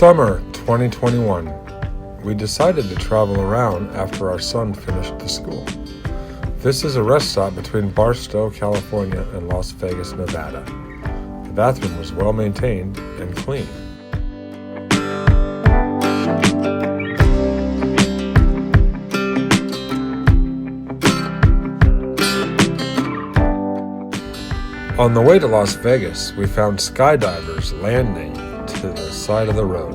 Summer 2021. We decided to travel around after our son finished the school. This is a rest stop between Barstow, California and Las Vegas, Nevada. The bathroom was well maintained and clean. On the way to Las Vegas, we found skydivers landing to the side of the road.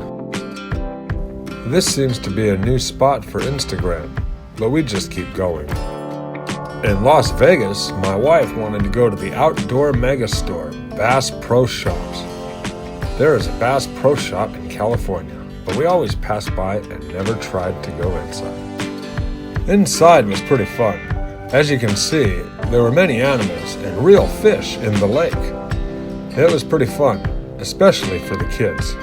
This seems to be a new spot for Instagram, but we just keep going. In Las Vegas, my wife wanted to go to the outdoor mega store, Bass Pro Shops. There is a Bass Pro Shop in California, but we always passed by and never tried to go inside. Inside was pretty fun. As you can see, there were many animals and real fish in the lake. It was pretty fun, especially for the kids.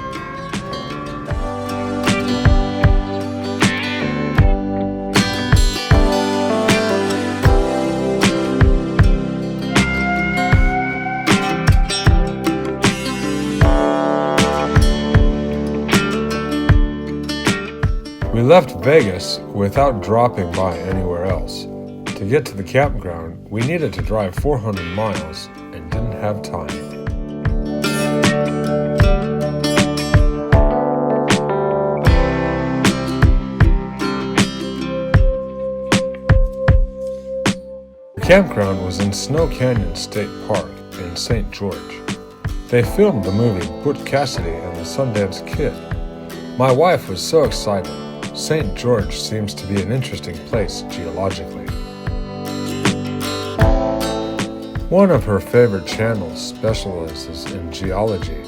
We left Vegas without dropping by anywhere else. To get to the campground, we needed to drive 400 miles and didn't have time. The campground was in Snow Canyon State Park in St. George. They filmed the movie Butch Cassidy and the Sundance Kid. My wife was so excited. St. George seems to be an interesting place geologically. One of her favorite channels specializes in geology,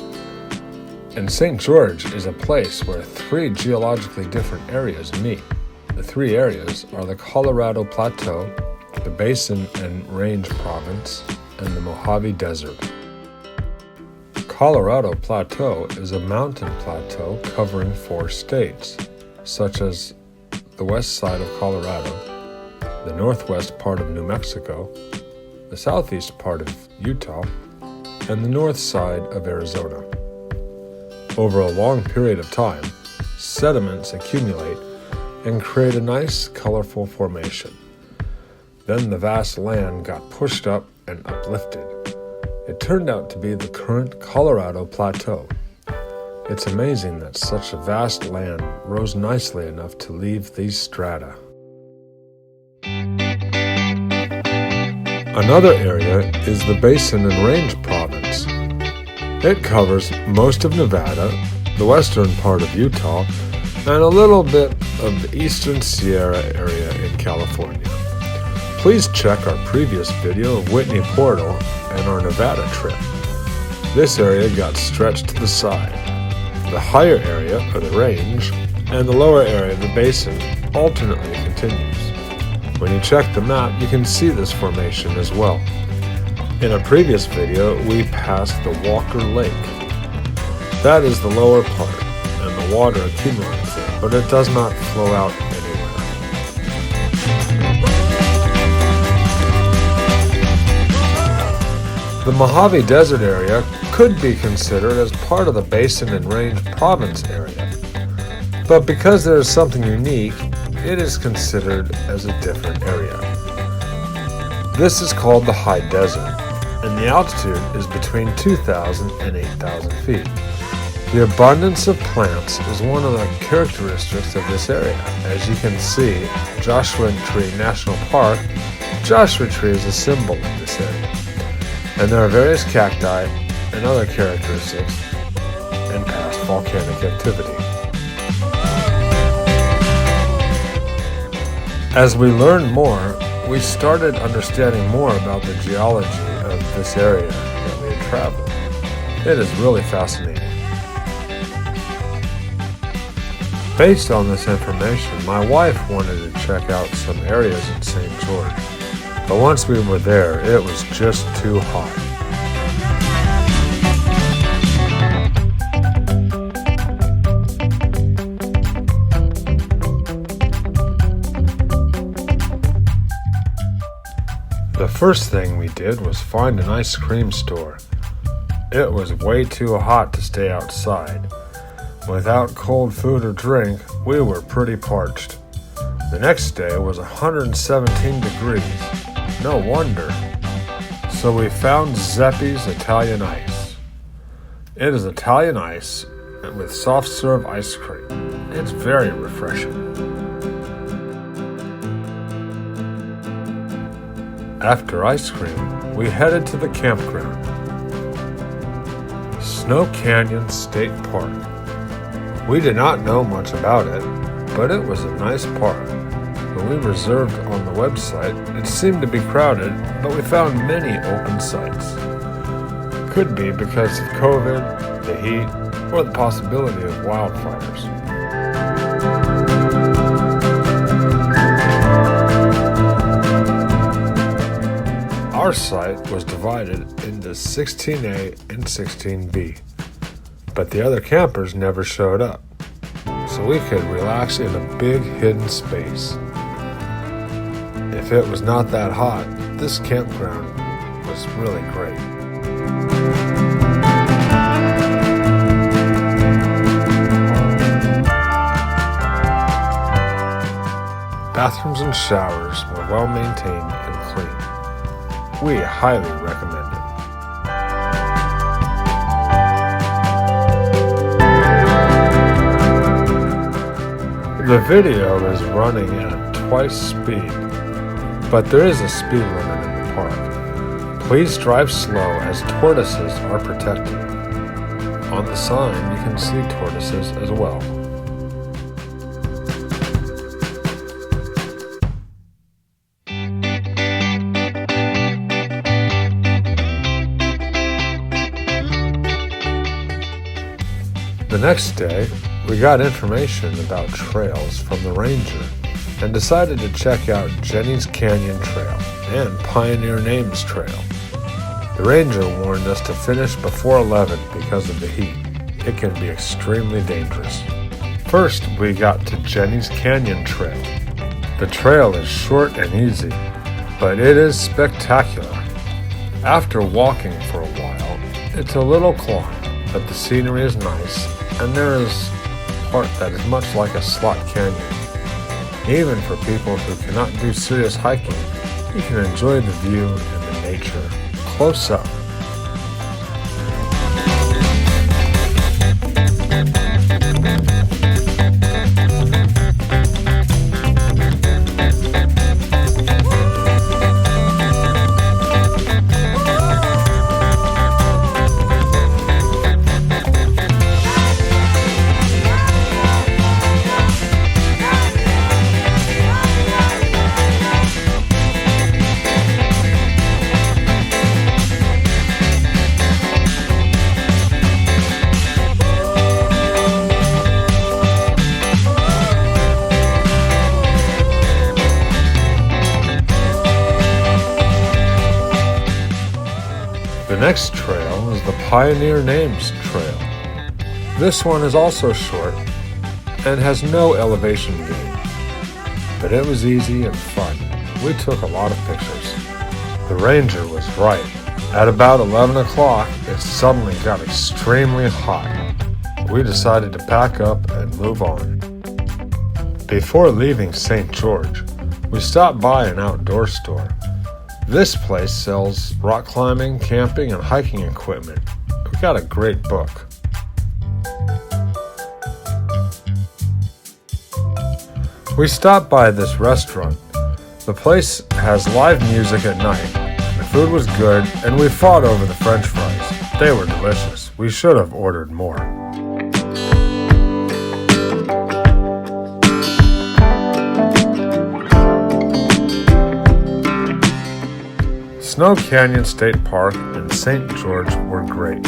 and St. George is a place where three geologically different areas meet. The three areas are the Colorado Plateau, the Basin and Range Province, and the Mojave Desert. Colorado Plateau is a mountain plateau covering 4 states, such as the west side of Colorado, the northwest part of New Mexico, the southeast part of Utah, and the north side of Arizona. Over a long period of time, sediments accumulate and create a nice, colorful formation. Then the vast land got pushed up and uplifted. It turned out to be the current Colorado Plateau. It's amazing that such a vast land rose nicely enough to leave these strata. Another area is the Basin and Range Province. It covers most of Nevada, the western part of Utah, and a little bit of the eastern Sierra area in California. Please check our previous video of Whitney Portal and our Nevada trip. This area got stretched to the side. The higher area, or the range, and the lower area, the basin, alternately continues. When you check the map, you can see this formation as well. In a previous video, we passed the Walker Lake. That is the lower part, and the water accumulates there, but it does not flow out anywhere. The Mojave Desert area could be considered as part of the Basin and Range Province area, but because there is something unique, it is considered as a different area. This is called the High Desert, and the altitude is between 2,000 and 8,000 feet. The abundance of plants is one of the characteristics of this area. As you can see, Joshua Tree National Park, Joshua Tree is a symbol of this area. And there are various cacti and other characteristics and past volcanic activity. As we learned more, we started understanding more about the geology of this area that we had traveled. It is really fascinating. Based on this information, my wife wanted to check out some areas in St. George, but once we were there, it was just too hot. The first thing we did was find an ice cream store. It was way too hot to stay outside. Without cold food or drink, we were pretty parched. The next day was 117 degrees. No wonder. So we found Zeppi's Italian Ice. It is Italian ice with soft serve ice cream. It's very refreshing. After ice cream, we headed to the campground. Snow Canyon State Park. We did not know much about it, but it was a nice park. When we reserved on the website, it seemed to be crowded, but we found many open sites. Could be because of COVID, the heat, or the possibility of wildfires. Our site was divided into 16A and 16B, but the other campers never showed up, so we could relax in a big hidden space. If it was not that hot, this campground was really great. Bathrooms and showers were well maintained and clean. We highly recommend it. The video is running at twice speed, but there is a speed limit in the park. Please drive slow as tortoises are protected. On the sign you can see tortoises as well. The next day, we got information about trails from the ranger and decided to check out Jenny's Canyon Trail and Pioneer Names Trail. The ranger warned us to finish before 11 because of the heat. It can be extremely dangerous. First, we got to Jenny's Canyon Trail. The trail is short and easy, but it is spectacular. After walking for a while, it's a little climb, but the scenery is nice, and there is a part that is much like a slot canyon. Even for people who cannot do serious hiking, you can enjoy the view and the nature close up. The next trail is the Pioneer Names Trail. This one is also short and has no elevation gain, but it was easy and fun. We took a lot of pictures. The ranger was right. At about 11 o'clock, it suddenly got extremely hot. We decided to pack up and move on. Before leaving St. George, we stopped by an outdoor store. This place sells rock climbing, camping, and hiking equipment. We got a great book. We stopped by this restaurant. The place has live music at night. The food was good, and we fought over the French fries. They were delicious. We should have ordered more. Snow Canyon State Park and St. George were great.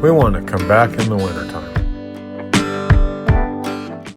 We want to come back in the wintertime.